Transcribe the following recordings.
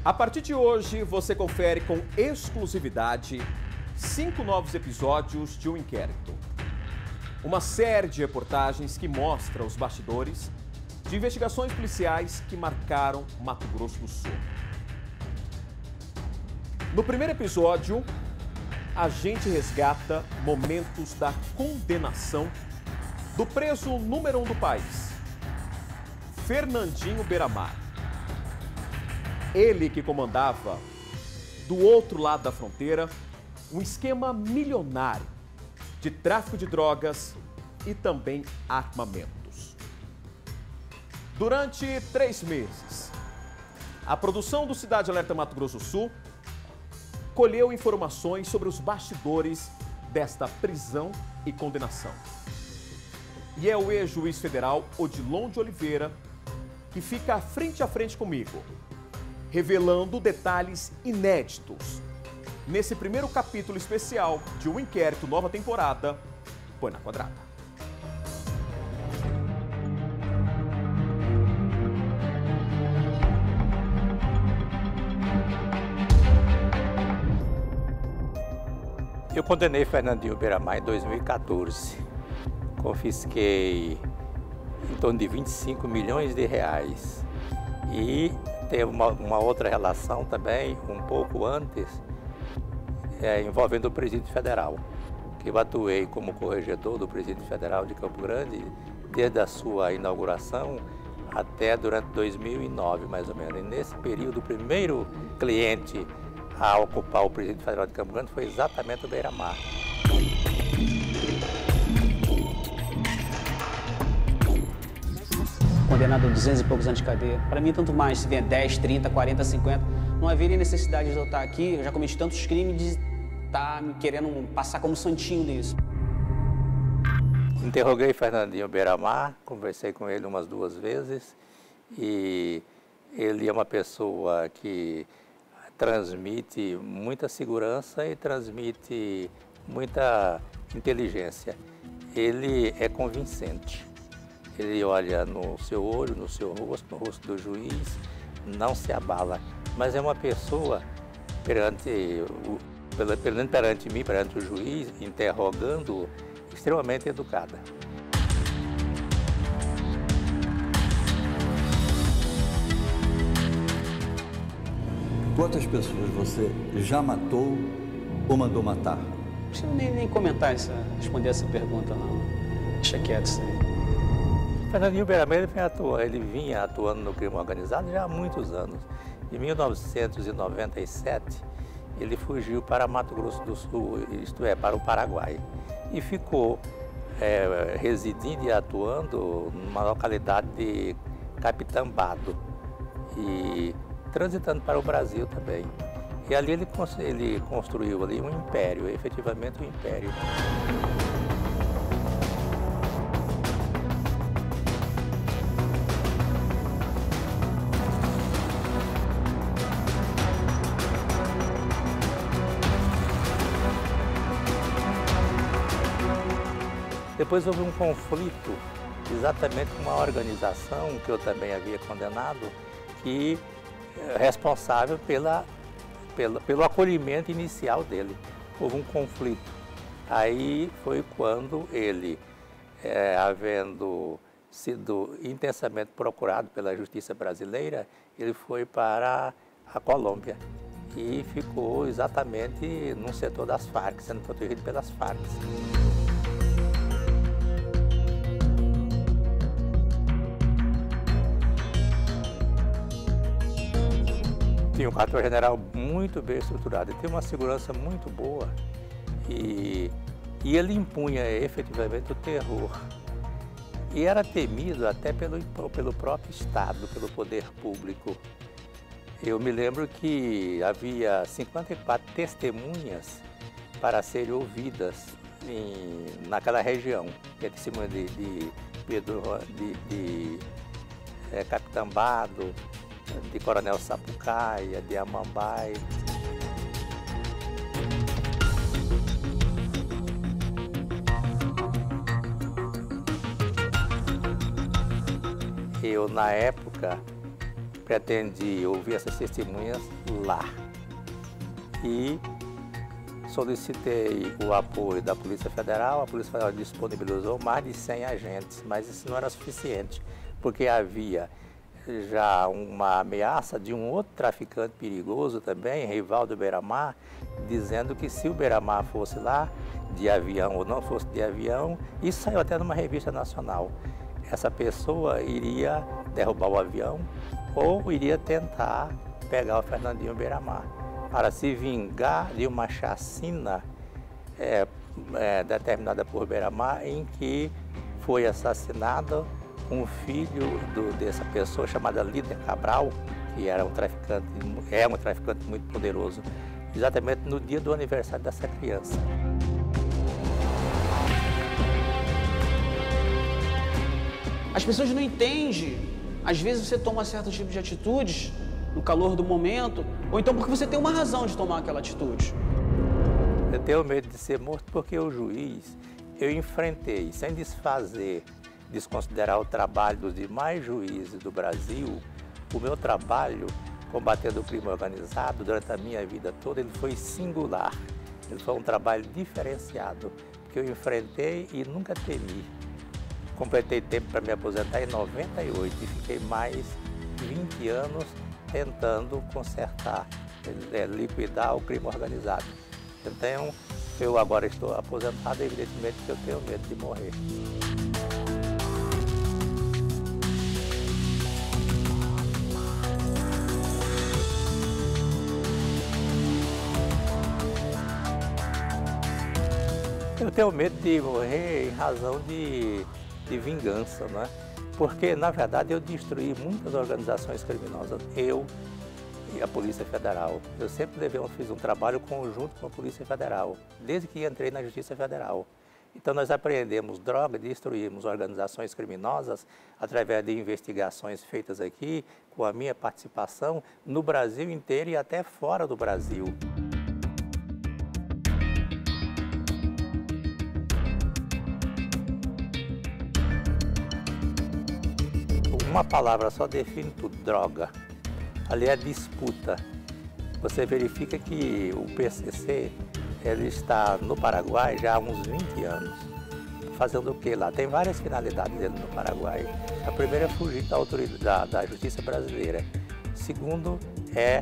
A partir de hoje, você confere com exclusividade 5 novos episódios de Um Inquérito. Uma série de reportagens que mostra os bastidores de investigações policiais que marcaram Mato Grosso do Sul. No primeiro episódio, a gente resgata momentos da condenação do preso número 1 do país, Fernandinho Beiramar. Ele que comandava, do outro lado da fronteira, um esquema milionário de tráfico de drogas e também armamentos. Durante 3 meses, a produção do Cidade Alerta Mato Grosso do Sul colheu informações sobre os bastidores desta prisão e condenação. E é o ex-juiz federal Odilon de Oliveira que fica frente a frente comigo, revelando detalhes inéditos nesse primeiro capítulo especial de Um Inquérito, nova temporada, Põe na Quadrada. Eu condenei Fernandinho Beiramar em 2014. Confisquei em torno de 25 milhões de reais. E tem uma outra relação também, um pouco antes, envolvendo o Presídio Federal, que eu atuei como corregedor do Presídio Federal de Campo Grande desde a sua inauguração até durante 2009, mais ou menos. E nesse período, o primeiro cliente a ocupar o Presídio Federal de Campo Grande foi exatamente o Beiramar. Condenado a 200 e poucos anos de cadeia. Para mim, tanto mais, se vier 10, 30, 40, 50, não haveria necessidade de eu estar aqui. Eu já cometi tantos crimes de estar me querendo passar como santinho disso. Interroguei Fernandinho Beiramar, conversei com ele umas 2 vezes e ele é uma pessoa que transmite muita segurança e transmite muita inteligência. Ele é convincente. Ele olha no seu olho, no seu rosto, no rosto do juiz, não se abala. Mas é uma pessoa perante mim, perante o juiz, interrogando, extremamente educada. Quantas pessoas você já matou ou mandou matar? Não preciso nem comentar responder essa pergunta, não. Deixa quieto isso aí. Fernandinho Beiramar ele vinha atuando no crime organizado já há muitos anos. Em 1997, ele fugiu para Mato Grosso do Sul, isto é, para o Paraguai, e ficou residindo e atuando numa localidade de Capitambado e transitando para o Brasil também. E ali ele construiu ali um império, efetivamente um império. Depois houve um conflito exatamente com uma organização que eu também havia condenado, que é responsável pelo acolhimento inicial dele. Houve um conflito. Aí foi quando ele, havendo sido intensamente procurado pela justiça brasileira, ele foi para a Colômbia e ficou exatamente no setor das Farc, sendo protegido pelas Farc. Tinha um quartel-general muito bem estruturado, ele tem uma segurança muito boa e ele impunha efetivamente o terror. E era temido até pelo próprio Estado, pelo poder público. Eu me lembro que havia 54 testemunhas para serem ouvidas naquela região, que é testemunha de Capitambado, de Coronel Sapucaia, de Amambai. Eu, na época, pretendi ouvir essas testemunhas lá e solicitei o apoio da Polícia Federal. A Polícia Federal disponibilizou mais de 100 agentes, mas isso não era suficiente, porque havia já uma ameaça de um outro traficante perigoso também, rival do Beiramar, dizendo que se o Beiramar fosse lá de avião ou não fosse de avião, isso saiu até numa revista nacional, essa pessoa iria derrubar o avião ou iria tentar pegar o Fernandinho Beiramar para se vingar de uma chacina determinada por Beiramar, em que foi assassinado um filho dessa pessoa chamada Líder Cabral, que era um traficante muito poderoso, exatamente no dia do aniversário dessa criança. As pessoas não entendem. Às vezes você toma certo tipo de atitudes no calor do momento, ou então porque você tem uma razão de tomar aquela atitude. Eu tenho medo de ser morto porque o juiz, eu enfrentei, sem desconsiderar o trabalho dos demais juízes do Brasil, o meu trabalho combatendo o crime organizado durante a minha vida toda, ele foi singular. Ele foi um trabalho diferenciado, que eu enfrentei e nunca temi. Completei tempo para me aposentar em 98 e fiquei mais 20 anos tentando consertar, liquidar o crime organizado. Então, eu agora estou aposentado, evidentemente que eu tenho medo de morrer. Eu tenho medo de morrer em razão de vingança, não é? Porque, na verdade, eu destruí muitas organizações criminosas, eu e a Polícia Federal. Eu sempre fiz um trabalho conjunto com a Polícia Federal, desde que entrei na Justiça Federal. Então, nós apreendemos droga, destruímos organizações criminosas através de investigações feitas aqui, com a minha participação, no Brasil inteiro e até fora do Brasil. Uma palavra só define tudo: droga. Ali é disputa. Você verifica que o PCC ele está no Paraguai já há uns 20 anos. Fazendo o que lá? Tem várias finalidades dele no Paraguai. A primeira é fugir da justiça brasileira. Segundo é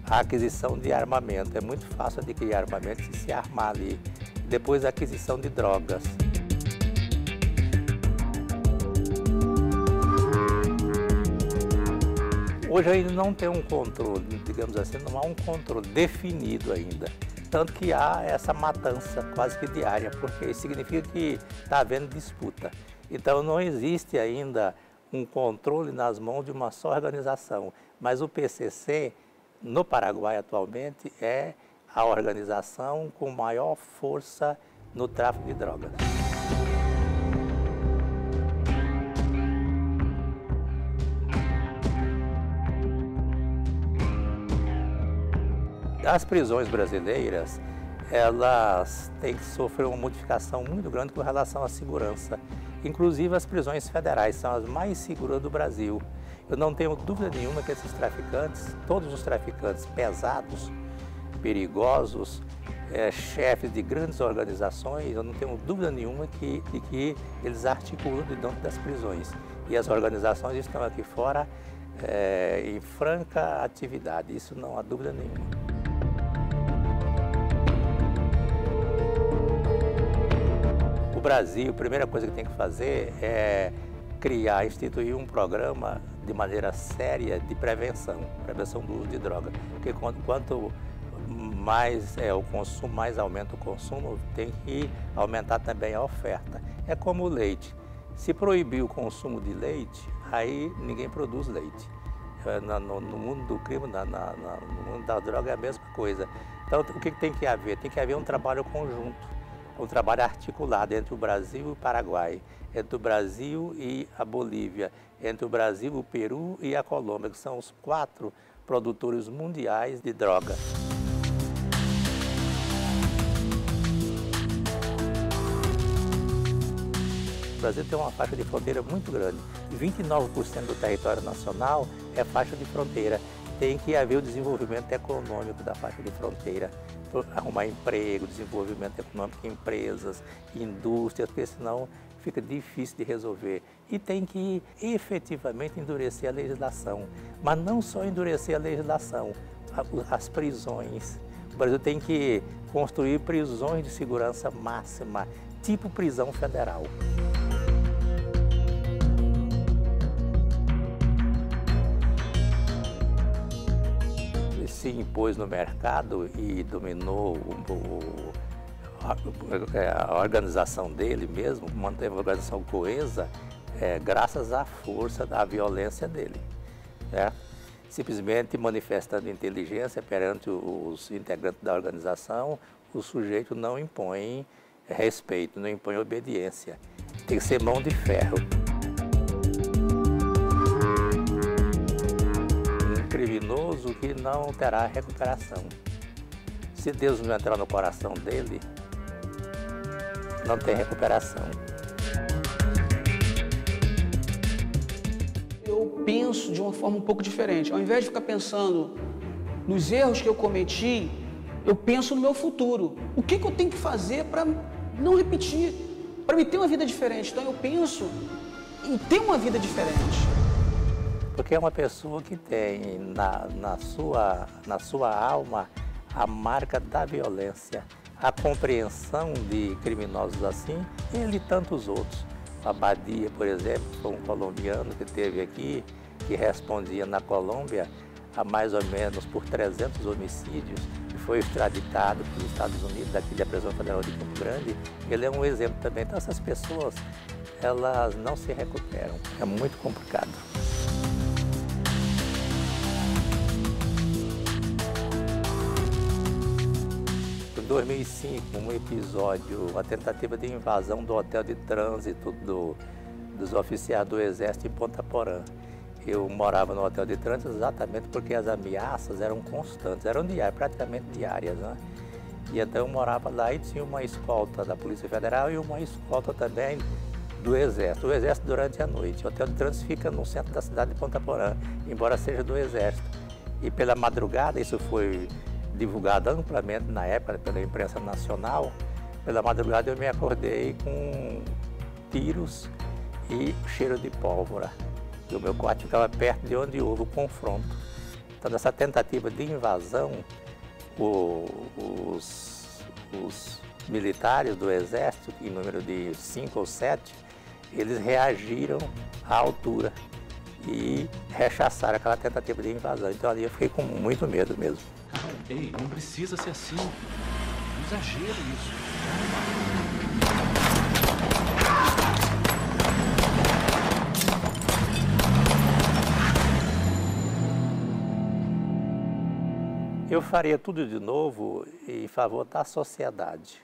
a aquisição de armamento. É muito fácil adquirir armamento e se armar ali. Depois a aquisição de drogas. Hoje ainda não tem um controle, digamos assim, não há um controle definido ainda. Tanto que há essa matança quase que diária, porque isso significa que está havendo disputa. Então não existe ainda um controle nas mãos de uma só organização. Mas o PCC, no Paraguai atualmente, é a organização com maior força no tráfico de drogas. As prisões brasileiras, elas têm que sofrer uma modificação muito grande com relação à segurança. Inclusive as prisões federais são as mais seguras do Brasil. Eu não tenho dúvida nenhuma que esses traficantes, todos os traficantes pesados, perigosos, chefes de grandes organizações, eu não tenho dúvida nenhuma de que eles articulam dentro das prisões. E as organizações estão aqui fora em franca atividade, isso não há dúvida nenhuma. O Brasil, a primeira coisa que tem que fazer é instituir um programa de maneira séria de prevenção do uso de droga. Porque quanto mais o consumo, mais aumenta o consumo, tem que aumentar também a oferta. É como o leite. Se proibir o consumo de leite, aí ninguém produz leite. No mundo do crime, no mundo da droga é a mesma coisa. Então, o que tem que haver? Tem que haver um trabalho conjunto. Um trabalho articulado entre o Brasil e o Paraguai, entre o Brasil e a Bolívia, entre o Brasil, o Peru e a Colômbia, que são os 4 produtores mundiais de droga. O Brasil tem uma faixa de fronteira muito grande. 29% do território nacional é faixa de fronteira. Tem que haver o desenvolvimento econômico da faixa de fronteira, arrumar emprego, desenvolvimento econômico em empresas, indústrias, porque senão fica difícil de resolver. E tem que efetivamente endurecer a legislação, mas não só endurecer a legislação, as prisões. O Brasil tem que construir prisões de segurança máxima, tipo prisão federal. Se impôs no mercado e dominou a organização dele mesmo, manteve a organização coesa, graças à força da violência dele. Simplesmente manifestando inteligência perante os integrantes da organização, o sujeito não impõe respeito, não impõe obediência. Tem que ser mão de ferro. Um criminoso que não terá recuperação. Se Deus não entrar no coração dele, não tem recuperação. Eu penso de uma forma um pouco diferente. Ao invés de ficar pensando nos erros que eu cometi, eu penso no meu futuro. O que eu tenho que fazer para não repetir, para me ter uma vida diferente? Então eu penso em ter uma vida diferente. Porque é uma pessoa que tem na sua alma a marca da violência, a compreensão de criminosos assim, ele e tantos outros. A Badia, por exemplo, foi um colombiano que esteve aqui, que respondia na Colômbia a mais ou menos por 300 homicídios, e foi extraditado para os Estados Unidos, daqui da Prisão Federal de Campo Grande. Ele é um exemplo também. Então essas pessoas, elas não se recuperam. É muito complicado. Em 2005, um episódio, uma tentativa de invasão do hotel de trânsito dos oficiais do Exército em Ponta Porã. Eu morava no hotel de trânsito exatamente porque as ameaças eram constantes, eram diárias, praticamente diárias, né? E então eu morava lá e tinha uma escolta da Polícia Federal e uma escolta também do Exército. O Exército durante a noite. O hotel de trânsito fica no centro da cidade de Ponta Porã, embora seja do Exército. E pela madrugada, isso foi divulgado amplamente na época pela imprensa nacional, pela madrugada eu me acordei com tiros e cheiro de pólvora. E o meu quarto ficava perto de onde houve o confronto. Então, nessa tentativa de invasão, os militares do Exército, em número de 5 ou 7, eles reagiram à altura e rechaçaram aquela tentativa de invasão. Então, ali eu fiquei com muito medo mesmo. Ei, não precisa ser assim. Um exagero isso. Eu faria tudo de novo em favor da sociedade.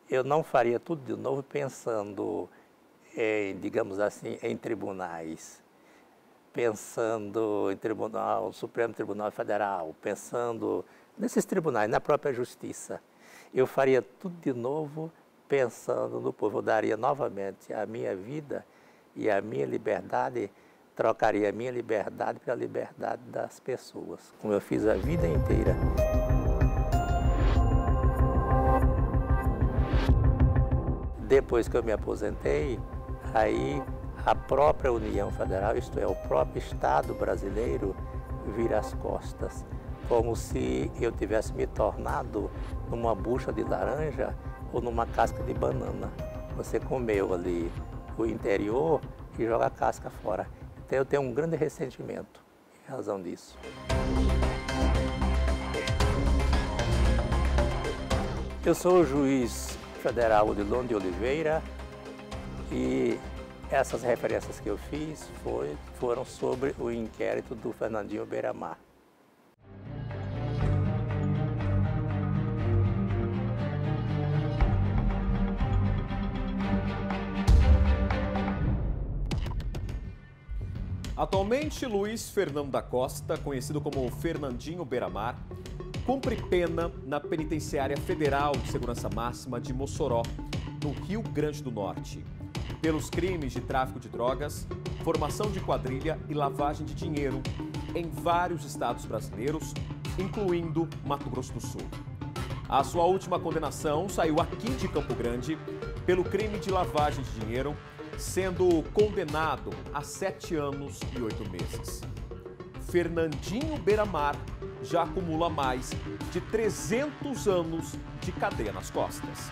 Eu não faria tudo de novo pensando em, digamos assim, em tribunais. Pensando em tribunal, Supremo Tribunal Federal, pensando nesses tribunais, na própria justiça. Eu faria tudo de novo pensando no povo. Eu daria novamente a minha vida e a minha liberdade, trocaria a minha liberdade pela liberdade das pessoas, como eu fiz a vida inteira. Depois que eu me aposentei, aí a própria União Federal, isto é, o próprio Estado brasileiro, vira as costas, como se eu tivesse me tornado numa bucha de laranja ou numa casca de banana. Você comeu ali o interior e joga a casca fora. Então eu tenho um grande ressentimento em razão disso. Eu sou o juiz federal Odilon de Oliveira e essas referências que eu fiz foram sobre o inquérito do Fernandinho Beiramar. Atualmente, Luiz Fernando da Costa, conhecido como Fernandinho Beiramar, cumpre pena na Penitenciária Federal de Segurança Máxima de Mossoró, no Rio Grande do Norte, pelos crimes de tráfico de drogas, formação de quadrilha e lavagem de dinheiro em vários estados brasileiros, incluindo Mato Grosso do Sul. A sua última condenação saiu aqui de Campo Grande pelo crime de lavagem de dinheiro, sendo condenado a 7 anos e 8 meses. Fernandinho Beiramar já acumula mais de 300 anos de cadeia nas costas.